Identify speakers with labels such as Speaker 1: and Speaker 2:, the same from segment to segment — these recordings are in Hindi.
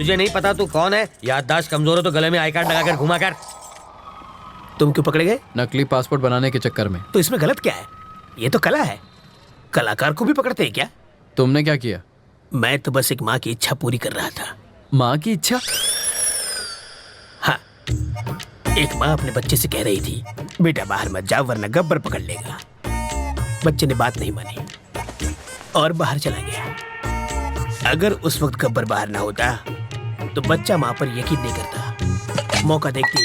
Speaker 1: तुझे नहीं पता तू कौन है? याददाश्त कमजोर हो तो गले में आई कार्ड लगाकर घुमा कर।
Speaker 2: तुम क्यों पकड़े गए?
Speaker 3: नकली पासपोर्ट बनाने के चक्कर में।
Speaker 2: तो इसमें गलत क्या है? ये तो कला है। कलाकार को भी पकड़ते हैं क्या?
Speaker 3: तुमने क्या किया?
Speaker 2: मैं तो बस एक माँ की इच्छा पूरी कर रहा था।
Speaker 3: माँ की इच्छा?
Speaker 2: हाँ, एक माँ अपने बच्चे से कह रही थी, बेटा बाहर मत जाओ वरना गब्बर पकड़ लेगा। बच्चे ने बात नहीं मानी और बाहर चला गया। अगर उस वक्त गब्बर बाहर ना होता तो बच्चा माँ पर यकीन नहीं करता। मौका देखते ही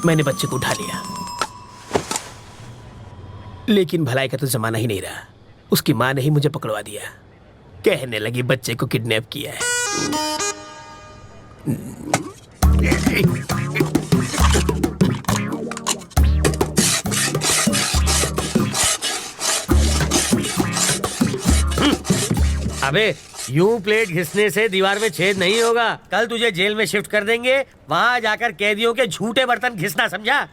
Speaker 2: मैंने बच्चे को उठा लिया, लेकिन भलाई का तो जमाना ही नहीं रहा। उसकी माँ ने ही मुझे पकड़वा दिया। कहने लगी बच्चे को किडनैप किया है।
Speaker 1: अबे यूं प्लेट घिसने से दीवार में छेद नहीं होगा। कल तुझे जेल में शिफ्ट कर देंगे, वहां जाकर कैदियों के झूठे बर्तन घिसना, समझा?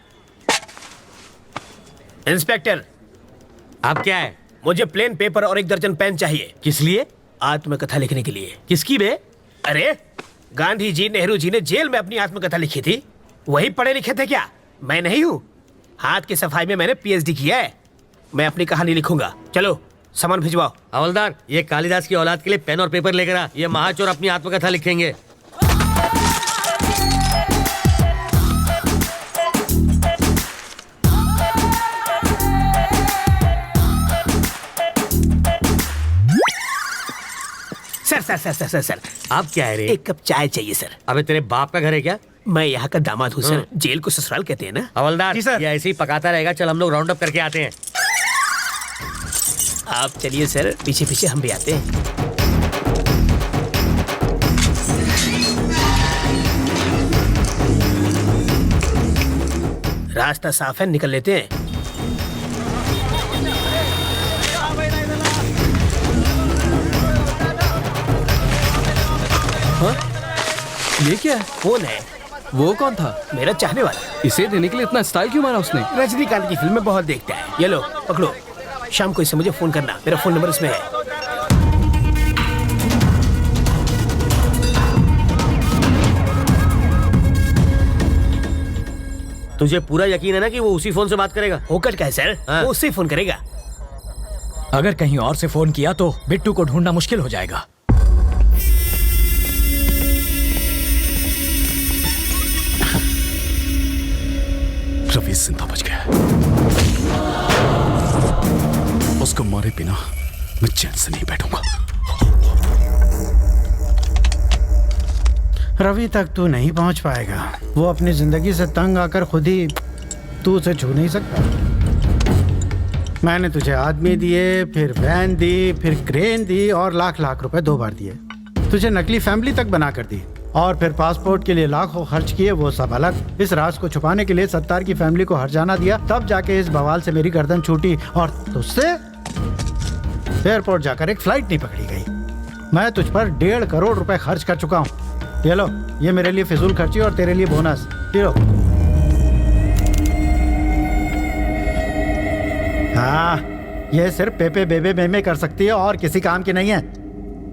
Speaker 2: इंस्पेक्टर,
Speaker 1: अब क्या है?
Speaker 2: मुझे प्लेन पेपर और 1 दर्जन पेन चाहिए।
Speaker 1: किस लिए?
Speaker 2: आत्मकथा लिखने के लिए।
Speaker 1: किसकी बे?
Speaker 2: अरे गांधी जी, नेहरू जी ने जेल में अपनी आत्मकथा लिखी थी। वही पढ़े लिखे थे क्या? मैं नहीं हूँ। हाथ की सफाई में मैंने PhD किया है। मैं अपनी कहानी लिखूंगा। चलो सामान भिजवाओ।
Speaker 1: हवलदार, ये कालिदास की औलाद के लिए पेन और पेपर लेकर आ। ये महाचोर अपनी आत्मकथा लिखेंगे।
Speaker 2: सर
Speaker 1: अब क्या है रे?
Speaker 2: 1 कप चाय चाहिए सर।
Speaker 1: अबे तेरे बाप का घर है क्या?
Speaker 2: मैं यहाँ का दामाद हूँ सर। जेल को ससुराल कहते हैं ना।
Speaker 1: हवलदार
Speaker 2: जी सर।
Speaker 1: ये ऐसे ही पकाता रहेगा। चल हम लोग राउंड अप करके आते हैं।
Speaker 2: आप चलिए सर, पीछे पीछे हम भी आते हैं। रास्ता साफ है, निकल लेते हैं।
Speaker 3: हाँ? ये क्या है?
Speaker 2: कौन है?
Speaker 3: वो कौन था?
Speaker 2: मेरा चाहने वाला।
Speaker 3: इसे देने के लिए इतना स्टाइल क्यों मारा उसने?
Speaker 2: रजनीकांत की फिल्में बहुत देखता है। ये लो पकड़ो। शाम को इसे मुझे फोन करना। मेरा फोन नंबर इसमें है।
Speaker 1: तुझे पूरा यकीन है ना कि वो उसी फोन से बात करेगा?
Speaker 2: होकर क्या है सर?
Speaker 1: हाँ।
Speaker 2: वो उससे फोन करेगा।
Speaker 4: अगर कहीं और से फोन किया तो बिट्टू को ढूंढना मुश्किल हो जाएगा।
Speaker 5: रवि जिंदा बच गया। उसको मारे बिना मैं चैन से नहीं बैठूंगा।
Speaker 6: रवि तक तू नहीं पहुंच पाएगा। वो अपनी जिंदगी से तंग आकर खुद ही तू उसे छू नहीं सकता। मैंने तुझे आदमी दिए, फिर वैन दी, फिर क्रेन दी और लाख लाख रुपए 2 बार दिए। तुझे नकली फैमिली तक बना कर दी और फिर पासपोर्ट के लिए लाखों खर्च किए, वो सब अलग। इस राज को छुपाने के लिए सत्तार की फैमिली को हर्जाना दिया, तब जाके इस बवाल से मेरी गर्दन छूटी और तुझसे एयरपोर्ट जाकर एक फ्लाइट नहीं पकड़ी गई। मैं तुझ पर 1.5 करोड़ रुपए खर्च कर चुका हूँ। ये लो, ये मेरे लिए फिजूल खर्ची और तेरे लिए बोनस। ये लो। हाँ, ये सिर्फ पेपे बेबे मेमे कर सकती है और किसी काम की नहीं है।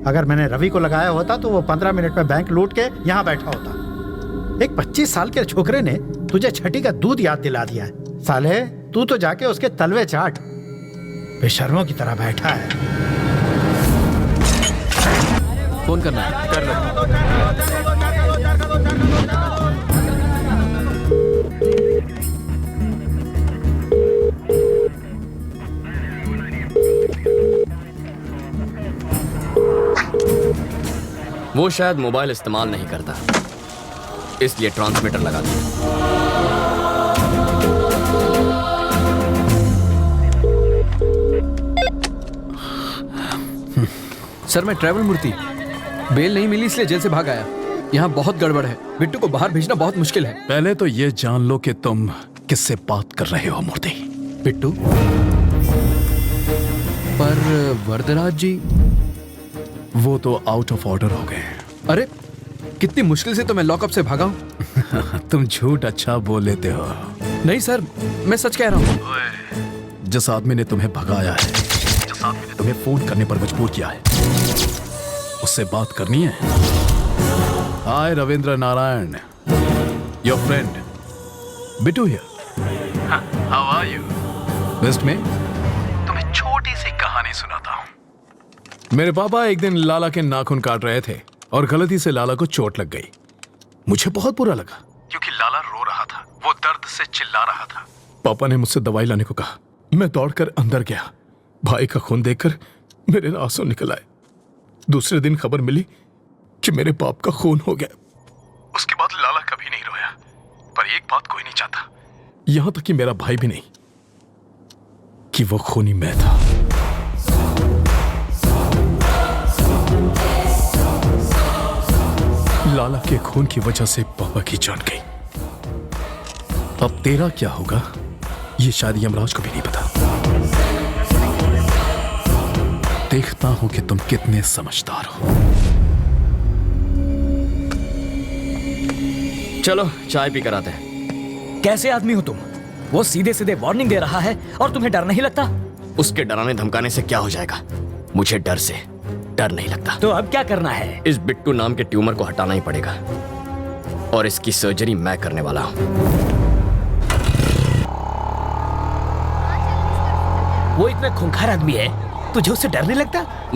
Speaker 6: अगर मैंने रवि को लगाया होता तो वो 15 मिनट में बैंक लूट के यहाँ बैठा होता। एक 25 साल के छोकरे ने तुझे छठी का दूध याद दिला दिया है। साले, तू तो जाके उसके तलवे चाट। बेशर्मों की तरह बैठा है।
Speaker 3: फोन करना है।
Speaker 5: कर लो।
Speaker 7: वो शायद मोबाइल इस्तेमाल नहीं करता, इसलिए ट्रांसमीटर लगा दिया।
Speaker 3: सर, मैं ट्रैवल मूर्ति। बेल नहीं मिली इसलिए जेल से भाग आया। यहाँ बहुत गड़बड़ है। बिट्टू को बाहर भेजना बहुत मुश्किल है।
Speaker 5: पहले तो ये जान लो कि तुम किससे बात कर रहे हो मूर्ति।
Speaker 3: बिट्टू? पर वरदराज जी?
Speaker 5: वो तो आउट ऑफ ऑर्डर हो गए।
Speaker 3: अरे कितनी मुश्किल से तो मैं लॉकअप से भागा हूँ।
Speaker 5: तुम झूठ अच्छा बोल लेते हो।
Speaker 3: नहीं सर, मैं सच कह रहा हूँ।
Speaker 5: जिस आदमी ने तुम्हें भगाया है, जिस आदमी ने तुम्हें फोन करने पर मजबूर किया है, उससे बात करनी है। Hi, Ravindra Narayan. Your friend. Bittu here.
Speaker 3: How are you?
Speaker 5: West में
Speaker 3: तुम्हें छोटी सी कहानी सुनाता हूँ।
Speaker 5: मेरे पापा एक दिन लाला के नाखून काट रहे थे और गलती से लाला को चोट लग गई। मुझे बहुत बुरा लगा
Speaker 3: क्योंकि लाला रो रहा था, वो दर्द से चिल्ला रहा था।
Speaker 5: पापा ने मुझसे दवाई लाने को कहा। मैं दौड़कर अंदर गया। भाई का खून देखकर मेरे आंसू निकल आए। दूसरे दिन खबर मिली कि मेरे बाप का खून हो गया।
Speaker 3: उसके बाद लाला कभी नहीं रोया, पर एक बात कोई नहीं चाहता,
Speaker 5: यहां तक कि मेरा भाई भी नहीं, कि वो खूनी मैं था। लाला के खून की वजह से पापा की जान गई। अब तेरा क्या होगा ये शायद यमराज को भी नहीं पता। देखता हूं कि तुम कितने समझदार हो।
Speaker 7: चलो चाय पी कर आते हैं।
Speaker 4: कैसे आदमी हो तुम? वो सीधे सीधे वार्निंग दे रहा है और तुम्हें डर नहीं लगता?
Speaker 7: उसके डराने धमकाने से क्या हो जाएगा? मुझे डर से डर नहीं लगता।
Speaker 4: तो अब क्या करना है?
Speaker 7: इस बिट्टू नाम के ट्यूमर को हटाना ही पड़ेगा और इसकी सर्जरी मैं करने वाला हूं।
Speaker 2: वो इतना खूंखार आदमी है, तुझे उससे डर नहीं लगता?